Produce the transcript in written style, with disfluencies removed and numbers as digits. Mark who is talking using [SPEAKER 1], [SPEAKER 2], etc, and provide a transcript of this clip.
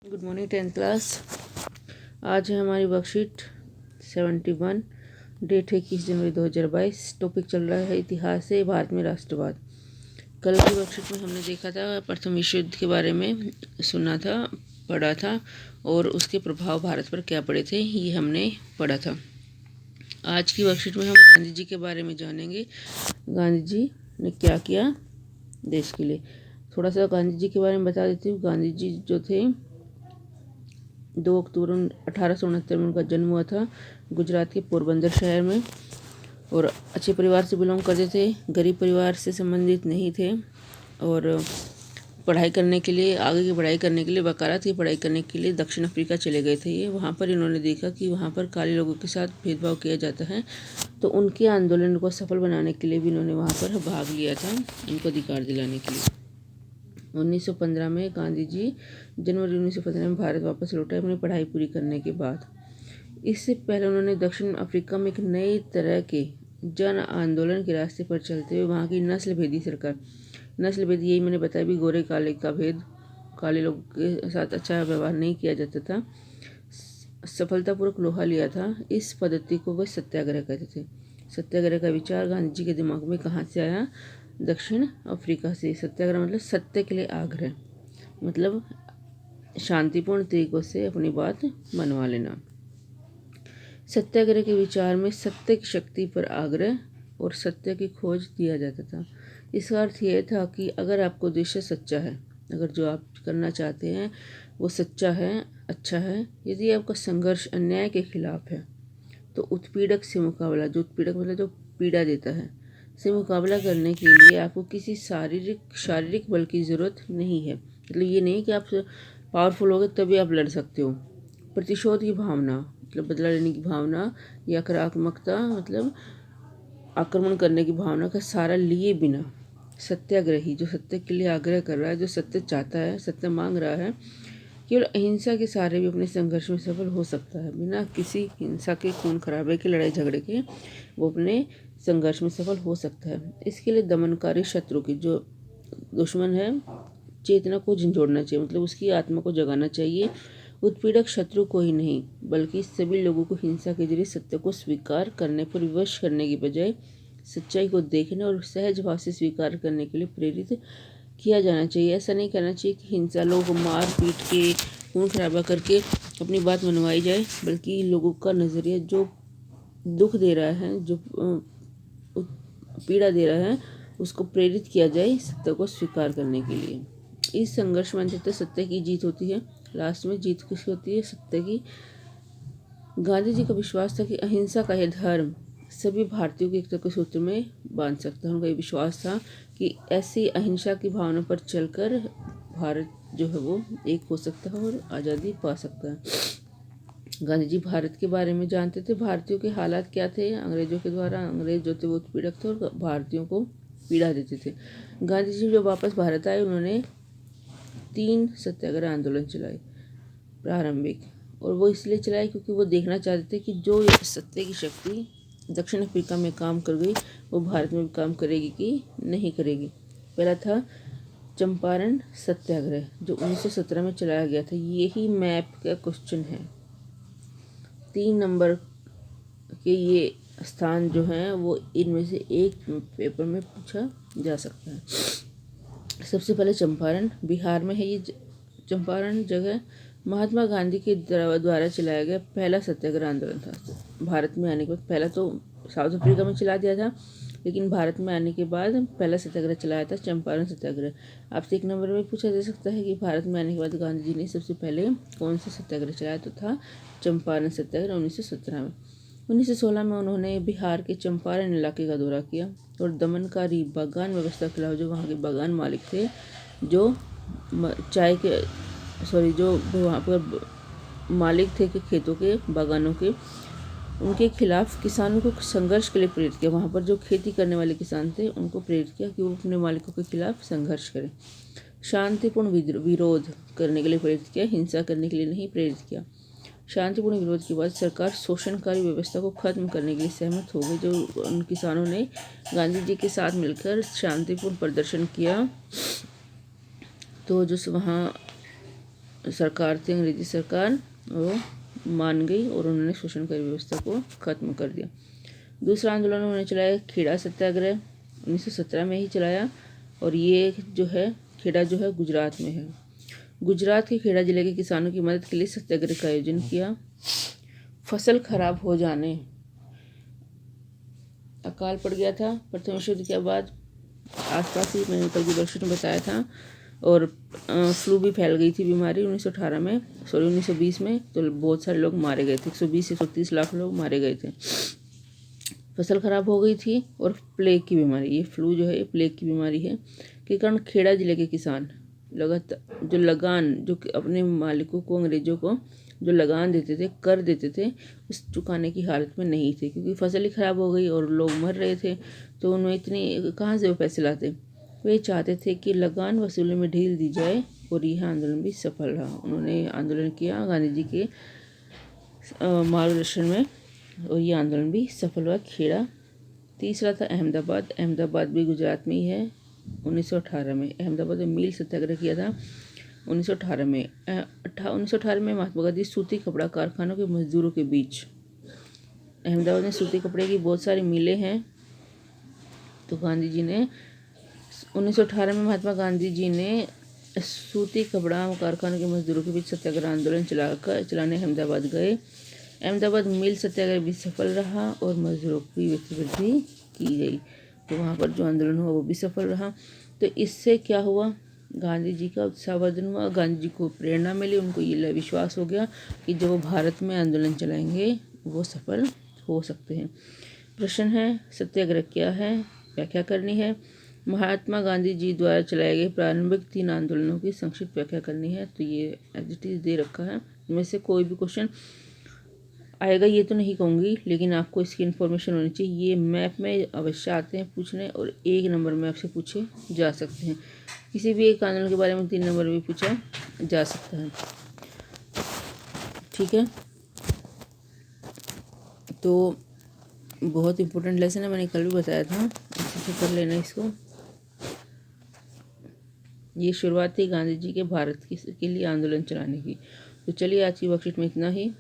[SPEAKER 1] Good morning 10th class. आज है हमारी वर्कशीट 71। डेट है 21 जनवरी 2022। टॉपिक चल रहा है इतिहास से भारत में राष्ट्रवाद। कल की वर्कशीट में हमने देखा था प्रथम विश्व युद्ध के बारे में, सुना था, पढ़ा था और उसके प्रभाव भारत पर क्या पड़े थे, ये हमने पढ़ा था। आज की वर्कशीट में हम गांधी जी के बारे में जानेंगे। गांधी जी ने क्या किया देश के लिए। थोड़ा सा गांधी जी के बारे में बता देती हूँ। गांधी जी जो थे 2 अक्टूबर 1869 में उनका जन्म हुआ था गुजरात के पोरबंदर शहर में, और अच्छे परिवार से बिलोंग करते थे, गरीब परिवार से संबंधित नहीं थे। और पढ़ाई करने के लिए, आगे की पढ़ाई करने के लिए, वकालत की पढ़ाई करने के लिए दक्षिण अफ्रीका चले गए थे ये। वहाँ पर इन्होंने देखा कि वहाँ पर काले लोगों के साथ भेदभाव किया जाता है, तो उनके आंदोलन को सफल बनाने के लिए भी इन्होंने वहाँ पर भाग लिया था, उनको अधिकार दिलाने के लिए। 1915 में गांधी जी जनवरी 1915 में भारत वापस लौटे अपनी पढ़ाई पूरी करने के बाद। इससे पहले उन्होंने दक्षिण अफ्रीका में एक नई तरह के जन आंदोलन के रास्ते पर चलते हुए वहाँ की नस्ल भेदी सरकार, नस्ल भेद यही मैंने बताया भी, गोरे काले का भेद, काले लोगों के साथ अच्छा व्यवहार नहीं किया जाता था, सफलतापूर्वक लोहा लिया था। इस पद्धति को वह सत्याग्रह कहते थे। सत्याग्रह का विचार गांधी जी के दिमाग में कहाँ से आया? दक्षिण अफ्रीका से। सत्याग्रह मतलब सत्य के लिए आग्रह, मतलब शांतिपूर्ण तरीकों से अपनी बात मनवा लेना। सत्याग्रह के विचार में सत्य की शक्ति पर आग्रह और सत्य की खोज दिया जाता था। इसका अर्थ यह था कि अगर आपका उद्देश्य सच्चा है, अगर जो आप करना चाहते हैं वो सच्चा है, अच्छा है, यदि आपका संघर्ष अन्याय के खिलाफ है, तो उत्पीड़क से मुकाबला, जो उत्पीड़क मतलब जो पीड़ा देता है, से मुकाबला करने के लिए आपको किसी शारीरिक बल की ज़रूरत नहीं है। मतलब ये नहीं कि आप पावरफुल हो गए तभी आप लड़ सकते हो। प्रतिशोध की भावना मतलब बदला लेने की भावना, या आक्रामकता मतलब आक्रमण करने की भावना का सहारा लिए बिना सत्याग्रही, जो सत्य के लिए आग्रह कर रहा है, जो सत्य चाहता है, सत्य मांग रहा है, केवल अहिंसा के सहारे भी अपने संघर्ष में सफल हो सकता है। बिना किसी हिंसा के, खून खराबे के, लड़ाई झगड़े के वो अपने संघर्ष में सफल हो सकता है। इसके लिए दमनकारी शत्रु की, जो दुश्मन है, चेतना को झंझोड़ना चाहिए, मतलब उसकी आत्मा को जगाना चाहिए। उत्पीड़क शत्रु को ही नहीं बल्कि सभी लोगों को हिंसा के जरिए सत्य को स्वीकार करने पर विवश करने की बजाय सच्चाई को देखने और सहज भाव से स्वीकार करने के लिए प्रेरित किया जाना चाहिए। ऐसा नहीं करना चाहिए कि हिंसा, लोगों को मार पीट के, खून खराबा करके अपनी बात मनवाई जाए, बल्कि लोगों का नज़रिया जो दुख दे रहा है, जो पीड़ा दे रहा है, उसको प्रेरित किया जाए सत्य को स्वीकार करने के लिए। इस संघर्ष में अंततः सत्य की जीत होती है। लास्ट में जीत किसकी होती है? सत्य की। गांधी जी का विश्वास था कि अहिंसा का यह धर्म सभी भारतीयों को एकता के सूत्र में बांध सकता है। उनका ये विश्वास था कि ऐसी अहिंसा की भावना पर चलकर भारत जो है वो एक हो सकता है और आज़ादी पा सकता है। गांधी जी भारत के बारे में जानते थे, भारतीयों के हालात क्या थे अंग्रेजों के द्वारा। अंग्रेज जो थे वो उत्पीड़क थे और भारतीयों को पीड़ा देते थे। गांधी जी जब वापस भारत आए, उन्होंने 3 सत्याग्रह आंदोलन चलाए प्रारंभिक, और वो इसलिए चलाए क्योंकि वो देखना चाहते थे कि जो सत्य की शक्ति दक्षिण अफ्रीका में काम कर गई वो भारत में भी काम करेगी कि नहीं करेगी। पहला था चंपारण सत्याग्रह, जो 1917 में चलाया गया था। यही मैप का क्वेश्चन है। 3 नंबर के ये स्थान जो हैं वो इनमें से एक पेपर में पूछा जा सकता है। सबसे पहले चंपारण बिहार में है। ये चंपारण जगह महात्मा गांधी के द्वारा चलाया गया पहला सत्याग्रह आंदोलन था। भारत में आने के बाद, पहला तो साउथ अफ्रीका में चला दिया था, लेकिन भारत में आने के बाद पहला सत्याग्रह चलाया था चंपारण सत्याग्रह। आपसे 1 नंबर में पूछा जा सकता है कि भारत में आने के बाद गांधी जी ने सबसे पहले कौन सा सत्याग्रह चलाया, तो था चंपारण सत्याग्रह 1917 में। 1916 में उन्होंने बिहार के चंपारण इलाके का दौरा किया और दमनकारी बागान व्यवस्था के खिलाफ, जो वहाँ के बागान मालिक थे, जो चाय के जो वहाँ पर मालिक थे के खेतों के, बागानों के, उनके खिलाफ किसानों को संघर्ष के लिए प्रेरित किया। वहाँ पर जो खेती करने वाले किसान थे उनको प्रेरित किया कि वो अपने मालिकों के खिलाफ संघर्ष करें। शांतिपूर्ण विरोध करने के लिए प्रेरित किया, हिंसा करने के लिए नहीं प्रेरित किया। शांतिपूर्ण विरोध के बाद सरकार शोषणकारी व्यवस्था को खत्म करने के लिए सहमत हो गई। जो उन किसानों ने गांधी जी के साथ मिलकर शांतिपूर्ण प्रदर्शन किया, तो जो वहाँ सरकार थी अंग्रेजी सरकार, वो मान गई और उन्होंने शोषणकारी व्यवस्था को ख़त्म कर दिया। दूसरा आंदोलन उन्होंने चलाया खेड़ा सत्याग्रह, 1917 में ही चलाया, और ये जो है खेड़ा जो है गुजरात में है। गुजरात के खेड़ा जिले के किसानों की मदद के लिए सत्याग्रह का आयोजन किया। फसल खराब हो जाने, अकाल पड़ गया था प्रथम विश्व युद्ध के बाद, आसपास ही मैंने कल की वर्कशीट में बताया था, और फ्लू भी फैल गई थी बीमारी 1920 में, तो बहुत सारे लोग मारे गए थे, 120 से 130 लाख लोग मारे गए थे। फसल खराब हो गई थी और प्लेग की बीमारी, ये फ्लू जो है ये प्लेग की बीमारी है, के कारण खेड़ा जिले के किसान लगातार जो अपने मालिकों को, अंग्रेजों को जो लगान देते थे, कर देते थे, उस चुकाने की हालत में नहीं थे, क्योंकि फसल ही खराब हो गई और लोग मर रहे थे, तो उन्हें इतनी कहाँ से वो पैसे लाते। वे चाहते थे कि लगान वसूली में ढील दी जाए, और यह आंदोलन भी सफल रहा। उन्होंने आंदोलन किया गांधी जी के मार्गदर्शन में, और ये आंदोलन भी सफल हुआ खेड़ा। तीसरा था अहमदाबाद, अहमदाबाद भी गुजरात में ही है। 1918 में अहमदाबाद में मील सत्याग्रह किया था। 1918 में महात्मा गांधी सूती कपड़ा कारखानों के मजदूरों के बीच, अहमदाबाद में सूती कपड़े की बहुत सारी मिलें हैं, तो गांधी जी ने 1918 में महात्मा गांधी जी ने सूती कपड़ा कारखानों के मजदूरों के बीच सत्याग्रह आंदोलन चलाने अहमदाबाद गए। अहमदाबाद मिल सत्याग्रह भी सफल रहा और मजदूरों की वेतन वृद्धि की गई, तो वहाँ पर जो आंदोलन हुआ वो भी सफल रहा। तो इससे क्या हुआ, गांधी जी का उत्साहवर्धन हुआ, गांधी जी को प्रेरणा मिली, उनको ये विश्वास हो गया कि जो वो भारत में आंदोलन चलाएंगे वो सफल हो सकते हैं। प्रश्न है सत्याग्रह क्या है, व्याख्या करनी है। महात्मा गांधी जी द्वारा चलाए गए प्रारंभिक 3 आंदोलनों की संक्षिप्त व्याख्या करनी है, तो ये एज इट इज दे रखा है। इनमें से कोई भी क्वेश्चन आएगा ये तो नहीं कहूँगी, लेकिन आपको इसकी इन्फॉर्मेशन होनी चाहिए। ये मैप में अवश्य आते हैं पूछने, और 1 नंबर में आपसे पूछे जा सकते हैं। किसी भी एक आंदोलन के बारे में 3 नंबर भी पूछा जा सकता है, ठीक है। तो बहुत इम्पोर्टेंट लेसन है, मैंने कल भी बताया था, अच्छे से कर लेना इसको। ये शुरुआत थी गांधी जी के भारत के लिए आंदोलन चलाने की। तो चलिए आज की वर्कशीट में इतना ही।